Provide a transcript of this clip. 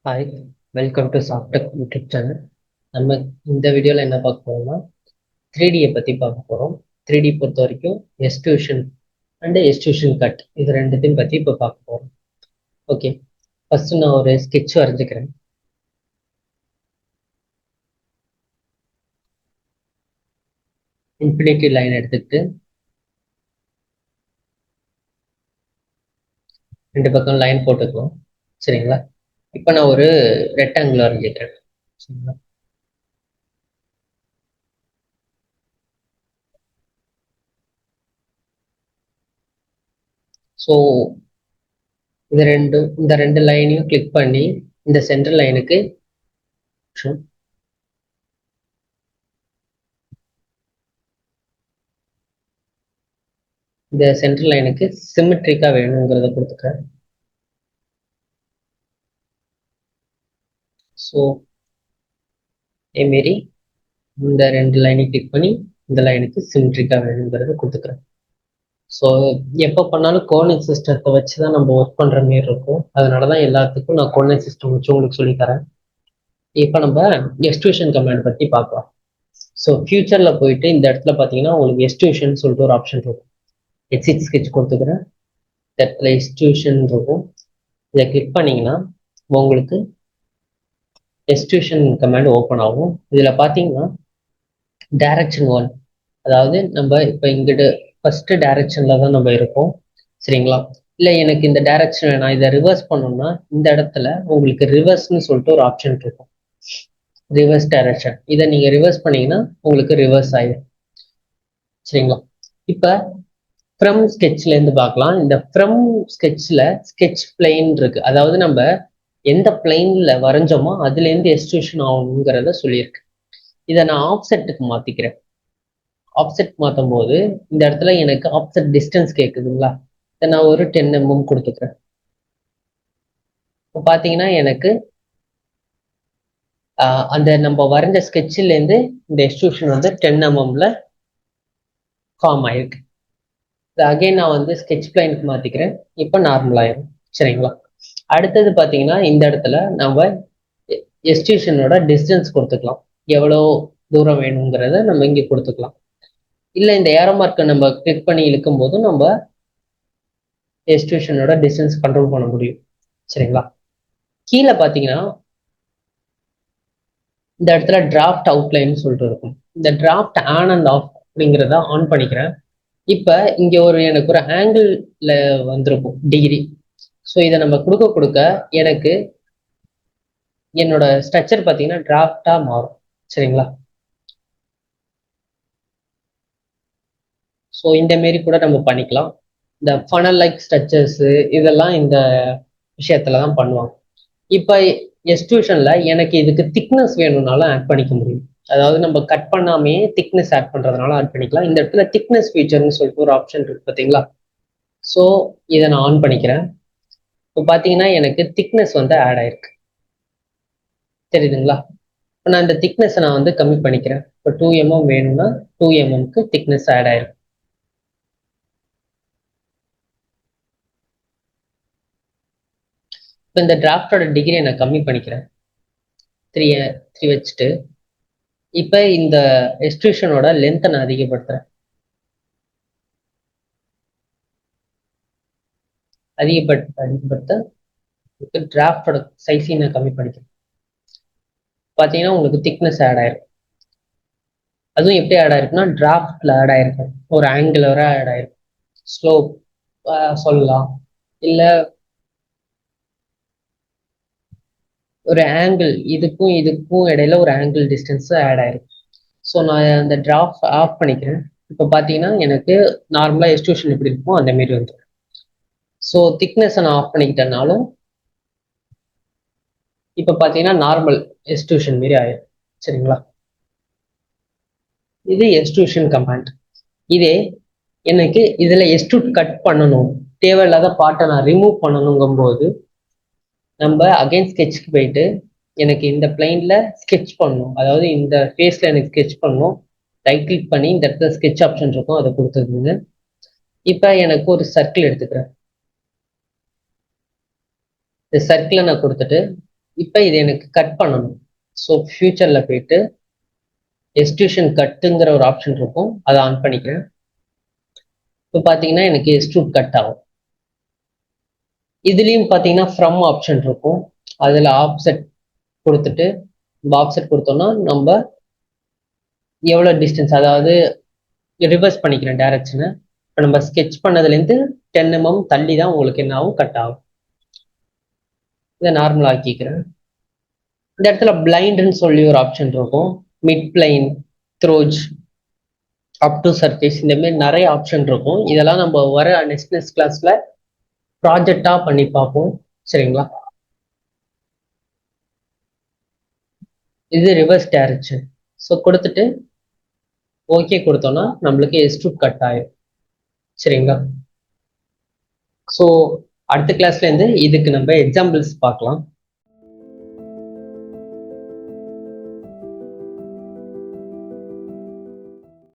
Hi, welcome to Softech YouTube channel. நம்ம இந்த வீடியோவில் என்ன பார்க்க போறோம்னா 3Dயை பற்றி பார்க்க போகிறோம். 3D பொறுத்த வரைக்கும் எக்ஸ்ட்ரூஷன் அண்ட் எக்ஸ்ட்ரூஷன் கட் இது ரெண்டுத்தையும் பற்றி இப்போ பார்க்க போகிறோம். ஓகே, ஃபர்ஸ்ட் நான் ஒரு ஸ்கெட்ச் வரைஞ்சிக்கிறேன். இன்ஃபினிட்டி லைன் எடுத்துக்கிட்டு ரெண்டு பக்கம் லைன் போட்டுக்குவோம். சரிங்களா? இப்போ நான் ஒரு ரெக்டாங்கிள் வரைஞ்சிக்கிறேன். சரிங்களா? ஸோ இந்த ரெண்டு லைனையும் கிளிக் பண்ணி இந்த சென்டர் லைனுக்கு இந்த சென்டர் லைனுக்கு சிமெட்ரிக்கா வேணுங்கிறத கொடுத்துக்கிறேன். ஸோ அதேமாரி இந்த ரெண்டு லைனையும் கிளிக் பண்ணி இந்த லைனுக்கு சிமெட்ரிக்கா வேணுங்கிறத கொடுத்துக்கிறேன். ஸோ எப்போ பண்ணாலும் கோஆர்டினேட் சிஸ்டத்தை வச்சு தான் நம்ம ஒர்க் பண்ணுற மாரி இருக்கும். அதனால தான் எல்லாத்துக்கும் நான் கோஆர்டினேட் சிஸ்டம் வச்சு உங்களுக்கு சொல்லித்தரேன். இப்போ நம்ம எக்ஸ்ட்ரூஷன் கமாண்ட் பற்றி பார்க்கலாம். ஸோ ஃபியூச்சரில் போயிட்டு இந்த இடத்துல பார்த்தீங்கன்னா உங்களுக்கு எக்ஸ்ட்ரூஷன் சொல்லிட்டு ஒரு ஆப்ஷன் இருக்கும். எக்ஸிட் ஸ்கெட்ச் கொடுத்துக்கிறேன். இந்த இடத்துல எக்ஸ்ட்ரூஷன் இருக்கும். இதை கிளிக் பண்ணிங்கன்னா உங்களுக்கு எக்ஸ்ட்ரூஷன் கமாண்ட் ஓப்பன் ஆகும். இதில் பார்த்தீங்கன்னா டைரக்ஷன் 1, அதாவது நம்ம இப்போ இங்கிட்டு ஃபர்ஸ்ட் டைரக்ஷனில் தான் நம்ம இருக்கோம். சரிங்களா? இல்லை எனக்கு இந்த டைரக்ஷன் வேணாம், இதை ரிவர்ஸ் பண்ணணும்னா இந்த இடத்துல உங்களுக்கு ரிவர்ஸ்னு சொல்லிட்டு ஒரு ஆப்ஷன் இருக்கும். ரிவர்ஸ் டைரக்ஷன், இதை நீங்கள் ரிவர்ஸ் பண்ணீங்கன்னா உங்களுக்கு ரிவர்ஸ் ஆயிடும். சரிங்களா? இப்போ ஃப்ரம் ஸ்கெட்ச்லேருந்து பார்க்கலாம். இந்த ஃப்ரம் ஸ்கெட்சில் ஸ்கெட்ச் பிளெயின் இருக்கு, அதாவது நம்ம எந்த பிளெயினில் வரைஞ்சோமோ அதுலேருந்து எக்ஸ்ட்ரூஷன் ஆகணுங்கிறத சொல்லியிருக்கு. இதை நான் ஆப்செட்டுக்கு மாற்றிக்கிறேன். ஆப்செட் மாற்றும் போது இந்த இடத்துல எனக்கு ஆப்செட் டிஸ்டன்ஸ் கேட்குதுங்களா, இதை நான் ஒரு 10 mm கொடுத்துக்கிறேன். இப்போ பார்த்தீங்கன்னா எனக்கு அந்த நம்ம வரைஞ்ச ஸ்கெட்சிலேருந்து இந்த எக்ஸ்ட்ரூஷன் வந்து 10 mmல ஃபார்ம் ஆயிருக்கு. அகைன் நான் வந்து ஸ்கெட்ச் பிளைனுக்கு மாற்றிக்கிறேன். இப்போ நார்மல் ஆயிரும். சரிங்களா? அடுத்தது பார்த்தீங்கன்னா இந்த இடத்துல நம்ம எக்ஸ்ட்ரூஷனோட டிஸ்டன்ஸ் கொடுத்துக்கலாம். எவ்வளோ தூரம் வேணுங்கிறத நம்ம இங்கே கொடுத்துக்கலாம். இல்லை இந்த ஏரோ மார்க்கை நம்ம கிளிக் பண்ணி இழுக்கும் போது நம்ம எக்ஸ்ட்ரூஷனோட டிஸ்டன்ஸ் கண்ட்ரோல் பண்ண முடியும். சரிங்களா? கீழே பார்த்தீங்கன்னா இந்த இடத்துல டிராஃப்ட் அவுட்லைன் சொல்லிட்டு இருக்கும். இந்த டிராஃப்ட் ஆன் அண்ட் ஆஃப் அப்படிங்கிறத ஆன் பண்ணிக்கிறேன். இப்போ இங்கே எனக்கு ஒரு ஆங்கிளில் வந்திருக்கும் டிகிரி. ஸோ இதை நம்ம கொடுக்க கொடுக்க எனக்கு என்னோட ஸ்ட்ரக்சர் பார்த்தீங்கன்னா டிராஃப்டாக மாறும். சரிங்களா? ஸோ இந்த மாரி கூட நம்ம பண்ணிக்கலாம். இந்த ஃபனல் லைக் ஸ்ட்ரக்சர்ஸு இதெல்லாம் இந்த விஷயத்துல தான் பண்ணுவாங்க. இப்போ எக்ஸ்ட்ரூஷன்ல எனக்கு இதுக்கு திக்னஸ் வேணும்னாலும் ஆட் பண்ணிக்க முடியும். அதாவது நம்ம கட் பண்ணாமையே திக்னஸ் ஆட் பண்றதுனால ஆட் பண்ணிக்கலாம். இந்த இடத்துல திக்னஸ் ஃபீச்சர்னு சொல்லிட்டு ஒரு ஆப்ஷன் இருக்கு பார்த்தீங்களா? ஸோ இதை நான் ஆன் பண்ணிக்கிறேன். இப்போ பார்த்தீங்கன்னா எனக்கு திக்னஸ் வந்து ஆட் ஆயிருக்கு. தெரியுதுங்களா? இப்போ நான் இந்த திக்னஸை நான் வந்து கம்மி பண்ணிக்கிறேன். இப்போ 2 mm வேணும்னா 2 mmக்கு திக்னஸ் ஆட் ஆயிருக்கு. இப்போ இந்த டிராஃப்டோட டிகிரியை நான் கம்மி பண்ணிக்கிறேன். 3 வச்சுட்டு இப்போ இந்த எக்ஸ்ட்ரூஷனோட லென்த்தை நான் அதிகப்படுத்துறேன். அதிகப்படுத்த டிராஃப்டோட சைஸையும் நான் கம்மி பண்ணிக்கிறேன். பார்த்தீங்கன்னா உங்களுக்கு திக்னஸ் ஆட் ஆயிரும். அதுவும் எப்படி ஆட் ஆயிருக்குன்னா டிராஃப்ட்ல ஆட் ஆயிருக்கும், ஒரு ஆங்குலரா ஆட் ஆயிருக்கும். ஸ்லோப் சொல்லலாம், இல்லை ஒரு ஆங்கிள், இதுக்கும் இதுக்கும் இடையில ஒரு ஆங்கிள் டிஸ்டன்ஸ் ஆட் ஆயிருக்கும். ஸோ நான் அந்த டிராஃப்ட் ஆஃப் பண்ணிக்கிறேன். இப்போ பார்த்தீங்கன்னா எனக்கு நார்மலாக எக்ஸ்ட்ரூஷன் எப்படி இருக்குமோ அந்த மாரி வந்துடும். ஸோ திக்னஸை நான் ஆஃப் பண்ணிக்கிட்டனாலும் இப்போ பார்த்தீங்கன்னா நார்மல் எக்ஸ்ட்ரூஷன் மாரி ஆயிடும். சரிங்களா? இது எக்ஸ்ட்ரூஷன் கமாண்ட். இதே எனக்கு இதில் எக்ஸ்ட்ரூட் கட் பண்ணணும், தேவையில்லாத பார்ட்டை நான் ரிமூவ் பண்ணணுங்கும் போது நம்ம அகைன் ஸ்கெட்ச்க்கு போயிட்டு எனக்கு இந்த பிளைன்ல ஸ்கெட்ச் பண்ணணும், அதாவது இந்த ஃபேஸ்ல எனக்கு ஸ்கெட்ச் பண்ணணும். ரைட் கிளிக் பண்ணி இந்த இடத்துல ஸ்கெட்ச் ஆப்ஷன் இருக்கும், அதை கொடுத்துருக்குங்க. இப்போ எனக்கு ஒரு சர்க்கிள் எடுத்துக்கிறேன். இந்த சர்க்கிளை நான் கொடுத்துட்டு இப்போ இது எனக்கு கட் பண்ணணும். ஸோ ஃபியூச்சரில் போயிட்டு எக்ஸ்ட்ரூஷன் கட்டுங்கிற ஒரு ஆப்ஷன் இருக்கும், அதை ஆன் பண்ணிக்கிறேன். இப்போ பார்த்தீங்கன்னா எனக்கு எக்ஸ்ட்ரூட் கட் ஆகும். இதுலேயும் பார்த்தீங்கன்னா ஃப்ரம் ஆப்ஷன் இருக்கும், அதில் ஆப்செட் கொடுத்துட்டு ஆப்செட் கொடுத்தோம்னா நம்ம எவ்வளோ டிஸ்டன்ஸ், அதாவது ரிவர்ஸ் பண்ணிக்கிறேன் டைரக்ஷனை. இப்போ நம்ம ஸ்கெட்ச் பண்ணதுலேருந்து 10 mm தள்ளி தான் உங்களுக்கு என்ன ஆகும், கட் ஆகும். இதை நார்மலாக ஆக்கிக்கிறேன். இந்த இடத்துல பிளைண்டுன்னு சொல்லி ஒரு ஆப்ஷன் இருக்கும், மிட் பிளைன், த்ரோஜ், அப் டு சர்ஃபேஸ், இந்த மாதிரி நிறைய ஆப்ஷன் இருக்கும். இதெல்லாம் நம்ம வர நெக்ஸ்ட் கிளாஸ்ல ப்ராஜெக்டா பண்ணி பார்ப்போம், சரிங்களா? இது ரிவர்ஸ் டைரக்ஷன். ஸோ கொடுத்துட்டு ஓகே கொடுத்தோம்னா நம்மளுக்கு எக்ஸ்ட்ரூட் கட் ஆயிடும், சரிங்களா? ஸோ அடுத்த கிளாஸ்ல இருந்து இதுக்கு நம்ம எக்ஸாம்பிள்ஸ் பார்க்கலாம்.